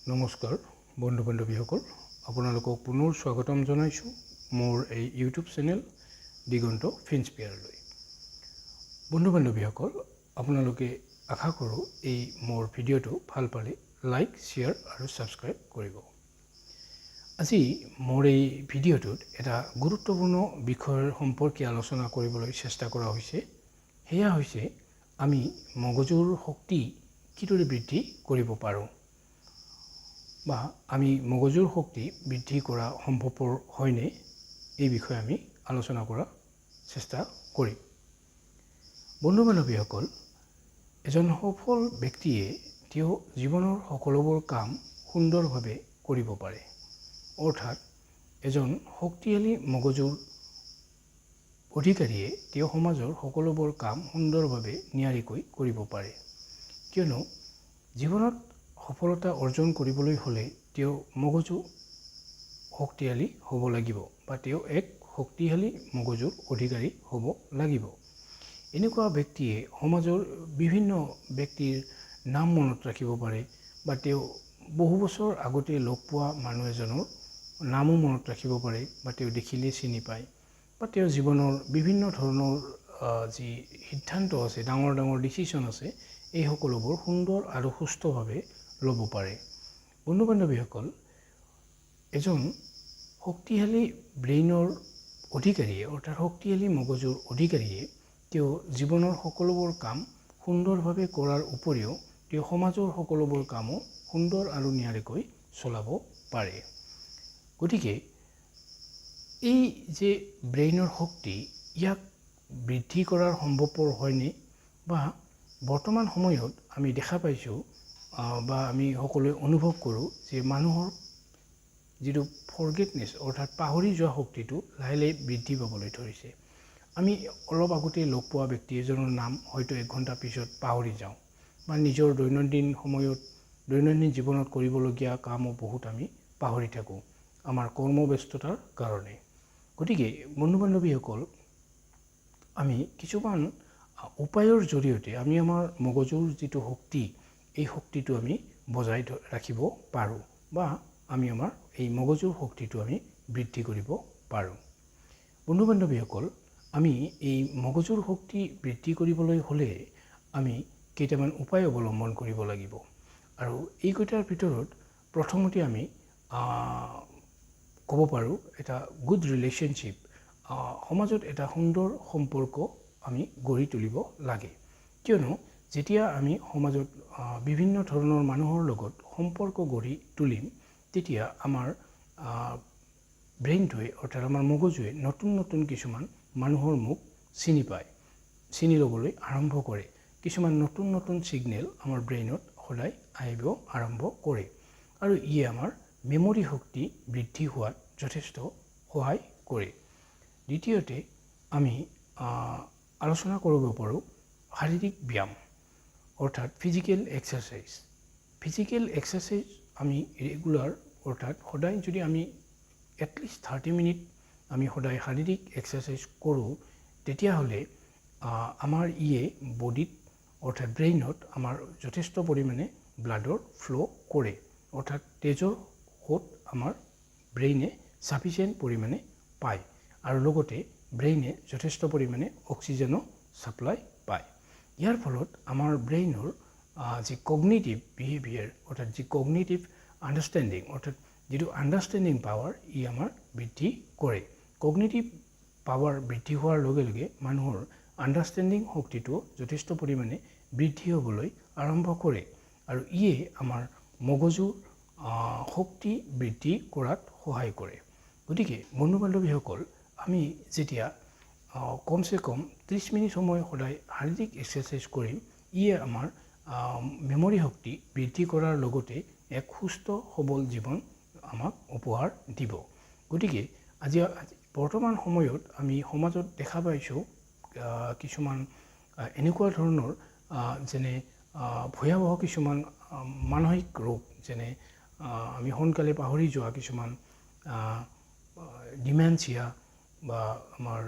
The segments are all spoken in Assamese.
নমস্কাৰ বন্ধু বান্ধৱীসকল, আপোনালোকক পুনৰ স্বাগতম জনাইছোঁ মোৰ এই ইউটিউব চেনেল দিগন্ত ফিনস্পিয়াৰলৈ। বন্ধু বান্ধৱীসকল, আপোনালোকে আশা কৰোঁ এই মোৰ ভিডিঅ'টো ভাল পালে লাইক, শ্বেয়াৰ আৰু ছাবস্ক্ৰাইব কৰিব। আজি মোৰ এই ভিডিঅ'টোত এটা গুৰুত্বপূৰ্ণ বিষয়ৰ সম্পৰ্কে আলোচনা কৰিবলৈ চেষ্টা কৰা হৈছে। সেয়া হৈছে আমি মগজুৰ শক্তি কিদৰে বৃদ্ধি কৰিব পাৰোঁ, বা আমি মগজুৰ শক্তি বৃদ্ধি কৰা সম্ভৱপৰ হয়নে, এই বিষয়ে আমি আলোচনা কৰাৰ চেষ্টা কৰিম। বন্ধু বান্ধৱীসকল, এজন সফল ব্যক্তিয়ে তেওঁ জীৱনৰ সকলোবোৰ কাম সুন্দৰভাৱে কৰিব পাৰে। অৰ্থাৎ এজন শক্তিশালী মগজুৰ অধিকাৰীয়ে তেওঁ সমাজৰ সকলোবোৰ কাম সুন্দৰভাৱে নিয়াৰিকৈ কৰিব পাৰে। কিয়নো জীৱনত সফলতা অৰ্জন কৰিবলৈ হ'লে তেওঁ মগজু শক্তিশালী হ'ব লাগিব, বা তেওঁ এক শক্তিশালী মগজুৰ অধিকাৰী হ'ব লাগিব। এনেকুৱা ব্যক্তিয়ে সমাজৰ বিভিন্ন ব্যক্তিৰ নাম মনত ৰাখিব পাৰে, বা তেওঁ বহু বছৰ আগতে লগ পোৱা মানুহ এজনৰ নামো মনত ৰাখিব পাৰে, বা তেওঁ দেখিলে চিনি পায়, বা তেওঁৰ জীৱনৰ বিভিন্ন ধৰণৰ যি সিদ্ধান্ত আছে, ডাঙৰ ডাঙৰ ডিচিশ্যন আছে, এই সকলোবোৰ সুন্দৰ আৰু সুস্থভাৱে ল'ব পাৰে। বন্ধু বান্ধৱীসকল, এজন শক্তিশালী ব্ৰেইনৰ অধিকাৰীয়ে অৰ্থাৎ শক্তিশালী মগজুৰ অধিকাৰীয়ে তেওঁ জীৱনৰ সকলোবোৰ কাম সুন্দৰভাৱে কৰাৰ উপৰিও তেওঁ সমাজৰ সকলোবোৰ কামো সুন্দৰ আৰু নিয়াৰিকৈ চলাব পাৰে। গতিকে এই যে ব্ৰেইনৰ শক্তি, ইয়াক বৃদ্ধি কৰাৰ সম্ভৱপৰ হয়নে, বা বৰ্তমান সময়ত আমি দেখা পাইছোঁ বা আমি সকলোৱে অনুভৱ কৰোঁ যে মানুহৰ যিটো ফৰগেটনেছ অৰ্থাৎ পাহৰি যোৱা শক্তিটো লাহে লাহে বৃদ্ধি পাবলৈ ধৰিছে। আমি অলপ আগতে লগ পোৱা ব্যক্তি এজনৰ নাম হয়তো 1 ঘণ্টা পিছত পাহৰি যাওঁ, বা নিজৰ দৈনন্দিন জীৱনত কৰিবলগীয়া কামো বহুত আমি পাহৰি থাকোঁ আমাৰ কৰ্মব্যস্ততাৰ কাৰণে। গতিকে বন্ধু বান্ধৱীসকল, আমি কিছুমান উপায়ৰ জৰিয়তে আমি আমাৰ মগজুৰ যিটো শক্তি, এই শক্তিটো আমি বজাই ৰাখিব পাৰোঁ, বা আমি আমাৰ এই মগজুৰ শক্তিটো আমি বৃদ্ধি কৰিব পাৰোঁ। বন্ধু বান্ধৱীসকল, আমি এই মগজুৰ শক্তি বৃদ্ধি কৰিবলৈ হ'লে আমি কেইটামান উপায় অৱলম্বন কৰিব লাগিব। আৰু এইকেইটাৰ ভিতৰত প্ৰথমতে আমি ক'ব পাৰোঁ এটা গুড ৰিলেশ্যনশ্বিপ, সমাজত এটা সুন্দৰ সম্পৰ্ক আমি গঢ়ি তুলিব লাগে। কিয়নো যেতিয়া আমি সমাজত বিভিন্ন ধৰণৰ মানুহৰ লগত সম্পৰ্ক গঢ়ি তুলিম, তেতিয়া আমাৰ ব্ৰেইনটোৱে অৰ্থাৎ আমাৰ মগজুৱে নতুন নতুন কিছুমান মানুহৰ মুখ চিনি ল'বলৈ আৰম্ভ কৰে। কিছুমান নতুন নতুন ছিগনেল আমাৰ ব্ৰেইনত সদায় আহিব আৰম্ভ কৰে, আৰু ইয়ে আমাৰ মেমৰি শক্তি বৃদ্ধি হোৱাত যথেষ্ট সহায় কৰে। দ্বিতীয়তে আমি আলোচনা কৰিব পাৰোঁ শাৰীৰিক ব্যায়াম অৰ্থাৎ ফিজিকেল এক্সাৰচাইজ। ফিজিকেল এক্সাৰচাইজ আমি ৰেগুলাৰ অৰ্থাৎ সদায় যদি আমি এটলিষ্ট 30 মিনিট আমি সদায় শাৰীৰিক এক্সাৰচাইজ কৰোঁ, তেতিয়াহ'লে আমাৰ ইয়ে বডিত অৰ্থাৎ ব্ৰেইনত আমাৰ যথেষ্ট পৰিমাণে ব্লাডৰ ফ্ল' কৰে, অৰ্থাৎ তেজৰ সোঁত আমাৰ ব্ৰেইনে ছাফিচিয়েণ্ট পৰিমাণে পায়, আৰু লগতে ব্ৰেইনে যথেষ্ট পৰিমাণে অক্সিজেনো ছাপ্লাই পায়। ইয়াৰ ফলত আমাৰ ব্ৰেইনৰ যি কগনিটিভ বিহেভিয়াৰ অৰ্থাৎ যি কগনিটিভ আণ্ডাৰষ্টেণ্ডিং অৰ্থাৎ যিটো আণ্ডাৰষ্টেণ্ডিং পাৱাৰ, ই আমাৰ বৃদ্ধি কৰে। কগনিটিভ পাৱাৰ বৃদ্ধি হোৱাৰ লগে লগে মানুহৰ আণ্ডাৰষ্টেণ্ডিং শক্তিটো যথেষ্ট পৰিমাণে বৃদ্ধি হ'বলৈ আৰম্ভ কৰে, আৰু ইয়ে আমাৰ মগজুৰ শক্তি বৃদ্ধি কৰাত সহায় কৰে। গতিকে বন্ধু বান্ধৱীসকল, আমি যেতিয়া কমচে কম 30 মিনিট সময় সদায় শাৰীৰিক এক্সাৰচাইজ কৰিম, ইয়ে আমাৰ মেমৰি শক্তি বৃদ্ধি কৰাৰ লগতে এক সুস্থ সবল জীৱন আমাক উপহাৰ দিব। গতিকে আজি বৰ্তমান সময়ত আমি সমাজত দেখা পাইছোঁ কিছুমান এনেকুৱা ধৰণৰ যেনে ভয়াৱহ কিছুমান মানসিক ৰোগ, যেনে আমি সোনকালে পাহৰি যোৱা কিছুমান ডিমেনচিয়া বা আমাৰ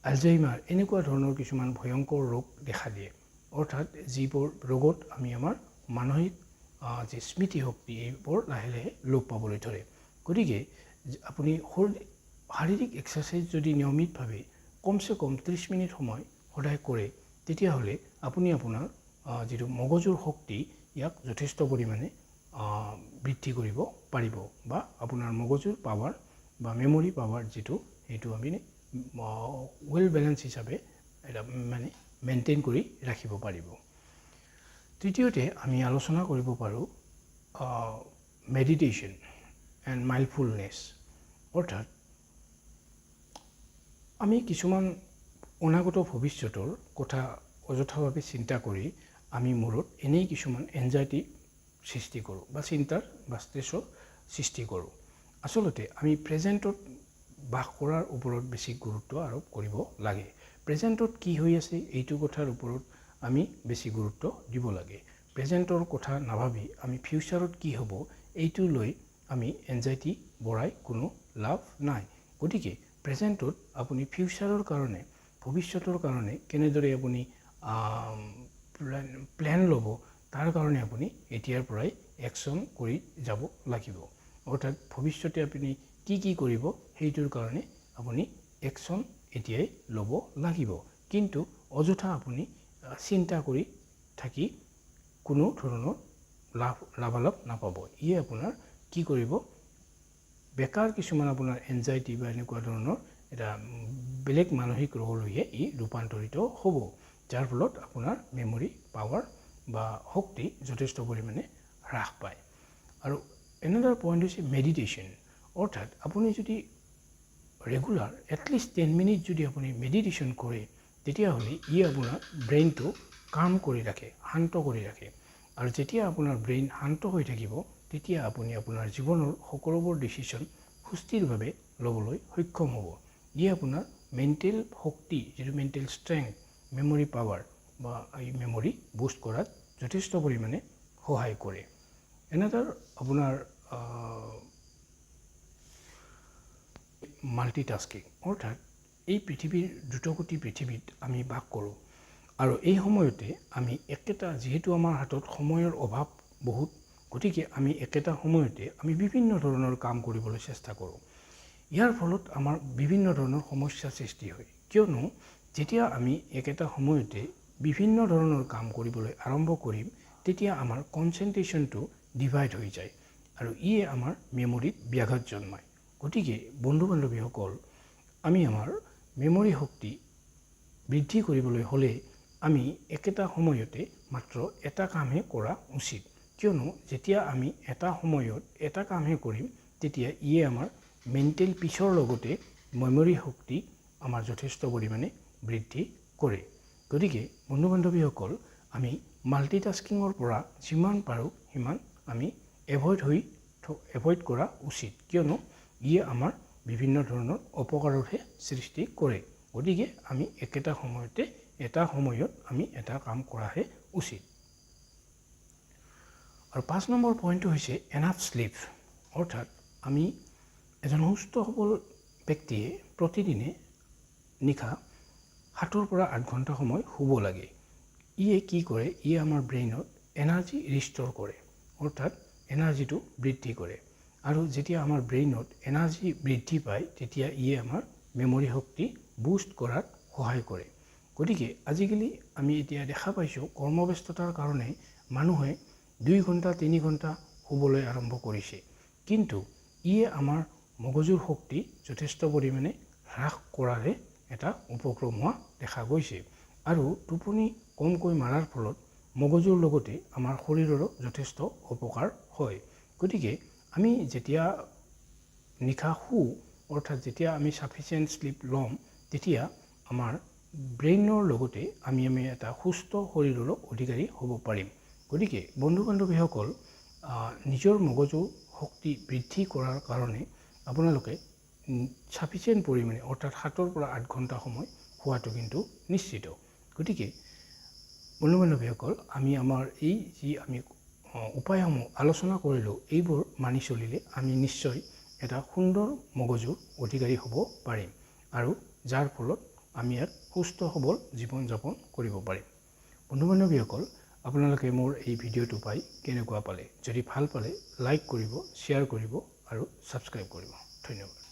আলজাইমাৰ, এনেকুৱা ধৰণৰ কিছুমান ভয়ংকৰ ৰোগ দেখা দিয়ে। অৰ্থাৎ যিবোৰ ৰোগত আমি আমাৰ মানসিক যি স্মৃতি শক্তি এইবোৰ লাহে লাহে লোপ পাবলৈ ধৰে। গতিকে আপুনি শাৰীৰিক এক্সাৰচাইজ যদি নিয়মিতভাৱে কমচে কম 30 মিনিট সময় সদায় কৰে, তেতিয়াহ'লে আপুনি আপোনাৰ যিটো মগজুৰ শক্তি ইয়াক যথেষ্ট পৰিমাণে বৃদ্ধি কৰিব পাৰিব, বা আপোনাৰ মগজুৰ পাৱাৰ বা মেমৰি পাৱাৰ যিটো, সেইটো আমি ৱেল বেলেঞ্চ হিচাপে এটা মানে মেইনটেইন কৰি ৰাখিব পাৰিব। তৃতীয়তে আমি আলোচনা কৰিব পাৰোঁ মেডিটেশ্যন এণ্ড মাইণ্ডফুলনেছ। অৰ্থাৎ আমি কিছুমান অনাগত ভৱিষ্যতৰ কথা অযথাভাৱে চিন্তা কৰি আমি মূৰত এনেই কিছুমান এনজাইটি সৃষ্টি কৰোঁ বা চিন্তাৰ বা ষ্ট্ৰেছৰ সৃষ্টি কৰোঁ। আচলতে আমি প্ৰেজেণ্টত বাস কৰাৰ ওপৰত বেছি গুৰুত্ব আৰোপ কৰিব লাগে। প্ৰেজেণ্টত কি হৈ আছে এইটো কথাৰ ওপৰত আমি বেছি গুৰুত্ব দিব লাগে। প্ৰেজেণ্টৰ কথা নাভাবি আমি ফিউচাৰত কি হ'ব এইটো লৈ আমি এনজাইটি বঢ়াই কোনো লাভ নাই। গতিকে প্ৰেজেণ্টত আপুনি ফিউচাৰৰ কাৰণে, ভৱিষ্যতৰ কাৰণে কেনেদৰে আপুনি প্লেন ল'ব, তাৰ কাৰণে আপুনি এতিয়াৰ পৰাই একশ্যন কৰি যাব লাগিব। অৰ্থাৎ ভৱিষ্যতে আপুনি কি কি কৰিব সেইটোৰ কাৰণে আপুনি একশ্যন এতিয়াই ল'ব লাগিব। কিন্তু অযথা আপুনি চিন্তা কৰি থাকি কোনো ধৰণৰ লাভালাভ নাপাব। ইয়ে আপোনাৰ কি কৰিব, বেকাৰ কিছুমান আপোনাৰ এনজাইটি বা এনেকুৱা ধৰণৰ এটা বেলেগ মানসিক ৰোগলৈহে ই ৰূপান্তৰিত হ'ব, যাৰ ফলত আপোনাৰ মেমৰি পাৱাৰ বা শক্তি যথেষ্ট পৰিমাণে হ্ৰাস পায়। আৰু এনেদৰে পইণ্ট হৈছে মেডিটেশ্যন। অৰ্থাৎ আপুনি যদি ৰেগুলাৰ এটলিষ্ট 10 মিনিট যদি আপুনি মেডিটেশ্যন কৰে, তেতিয়াহ'লে ই আপোনাৰ ব্ৰেইনটো কাম কৰি ৰাখে, শান্ত কৰি ৰাখে। আৰু যেতিয়া আপোনাৰ ব্ৰেইন শান্ত হৈ থাকিব, তেতিয়া আপুনি আপোনাৰ জীৱনৰ সকলোবোৰ ডিচিশ্যন সুস্থিৰভাৱে ল'বলৈ সক্ষম হ'ব। ই আপোনাৰ মেণ্টেল শক্তি, যিটো মেণ্টেল ষ্ট্ৰেংথ, মেমৰি পাৱাৰ বা এই মেমৰি বুষ্ট কৰাত যথেষ্ট পৰিমাণে সহায় কৰে। এনেদৰে আপোনাৰ মাল্টিটাস্কিং, অৰ্থাৎ এই পৃথিৱীৰ দ্ৰুতগতি পৃথিৱীত আমি বাস কৰোঁ, আৰু এই সময়তে আমি যিহেতু আমাৰ হাতত সময়ৰ অভাৱ বহুত, গতিকে আমি একেটা সময়তে আমি বিভিন্ন ধৰণৰ কাম কৰিবলৈ চেষ্টা কৰোঁ। ইয়াৰ ফলত আমাৰ বিভিন্ন ধৰণৰ সমস্যাৰ সৃষ্টি হয়, কিয়নো যেতিয়া আমি একেটা সময়তে বিভিন্ন ধৰণৰ কাম কৰিবলৈ আৰম্ভ কৰিম, তেতিয়া আমাৰ কনচেনট্ৰেশ্যনটো ডিভাইড হৈ যায় আৰু ইয়ে আমাৰ মেমৰিত ব্যাঘাত জন্মায়। গতিকে বন্ধু বান্ধৱীসকল, আমি আমাৰ মেমৰি শক্তি বৃদ্ধি কৰিবলৈ হ'লে আমি একেটা সময়তে মাত্ৰ এটা কামহে কৰা উচিত, কিয়নো যেতিয়া আমি এটা সময়ত এটা কামহে কৰিম, তেতিয়া ইয়ে আমাৰ মেণ্টেল পিছৰ লগতে মেমৰি শক্তি আমাৰ যথেষ্ট পৰিমাণে বৃদ্ধি কৰে। গতিকে বন্ধু বান্ধৱীসকল, আমি মাল্টিটাস্কিঙৰ পৰা যিমান পাৰোঁ সিমান আমি এভইড কৰা উচিত, কিয়নো ইয়ে আমাৰ বিভিন্ন ধৰণৰ অপকাৰৰহে সৃষ্টি কৰে। গতিকে আমি একেটা সময়তে এটা সময়ত আমি এটা কাম কৰাহে উচিত। আৰু 5 নম্বৰ পইণ্টটো হৈছে এনাফ শ্লিপ। অৰ্থাৎ আমি এজন সুস্থ সবল ব্যক্তিয়ে প্ৰতিদিনে নিশা 7 পৰা 8 ঘণ্টা সময় শুব লাগে। ইয়ে কি কৰে, ইয়ে আমাৰ ব্ৰেইনত এনাৰ্জি ৰিষ্ট'ৰ কৰে, অৰ্থাৎ এনাৰ্জিটো বৃদ্ধি কৰে। আৰু যেতিয়া আমাৰ ব্ৰেইনত এনাৰ্জি বৃদ্ধি পায়, তেতিয়া ইয়ে আমাৰ মেমৰি শক্তি বুষ্ট কৰাত সহায় কৰে। গতিকে আজিকালি আমি এতিয়া দেখা পাইছোঁ কৰ্মব্যস্ততাৰ কাৰণে মানুহে 2 ঘণ্টা 3 ঘণ্টা শুবলৈ আৰম্ভ কৰিছে, কিন্তু ইয়ে আমাৰ মগজুৰ শক্তি যথেষ্ট পৰিমাণে হ্ৰাস কৰাৰে এটা উপক্ৰম হোৱা দেখা গৈছে। আৰু টোপনি কমকৈ মাৰাৰ ফলত মগজুৰ লগতে আমাৰ শৰীৰৰো যথেষ্ট অপকাৰ হয়। গতিকে আমি যেতিয়া নিশা শুওঁ, অৰ্থাৎ যেতিয়া আমি ছাফিচিয়েণ্ট শ্লিপ ল'ম, তেতিয়া আমাৰ ব্ৰেইনৰ লগতে আমি এটা সুস্থ শৰীৰৰো অধিকাৰী হ'ব পাৰিম। গতিকে বন্ধু বান্ধৱীসকল, নিজৰ মগজুৰ শক্তি বৃদ্ধি কৰাৰ কাৰণে আপোনালোকে ছাফিচিয়েণ্ট পৰিমাণে, অৰ্থাৎ 7 পৰা 8 ঘণ্টা সময় শুৱাটো কিন্তু নিশ্চিত। গতিকে বন্ধু বান্ধৱীসকল, আমি আমাৰ এই যি আমি উপায়সমূহ আলোচনা কৰিলোঁ, এইবোৰ মানি চলিলে আমি নিশ্চয় এটা সুন্দৰ মগজুৰ অধিকাৰী হ'ব পাৰিম, আৰু যাৰ ফলত আমি এক সুস্থ সবল জীৱন যাপন কৰিব পাৰিম। বন্ধু বান্ধৱীসকল, আপোনালোকে মোৰ এই ভিডিঅ'টো পাই কেনেকুৱা পালে। যদি ভাল পালে লাইক কৰিব, শ্বেয়াৰ কৰিব আৰু ছাবস্ক্ৰাইব কৰিব। ধন্যবাদ।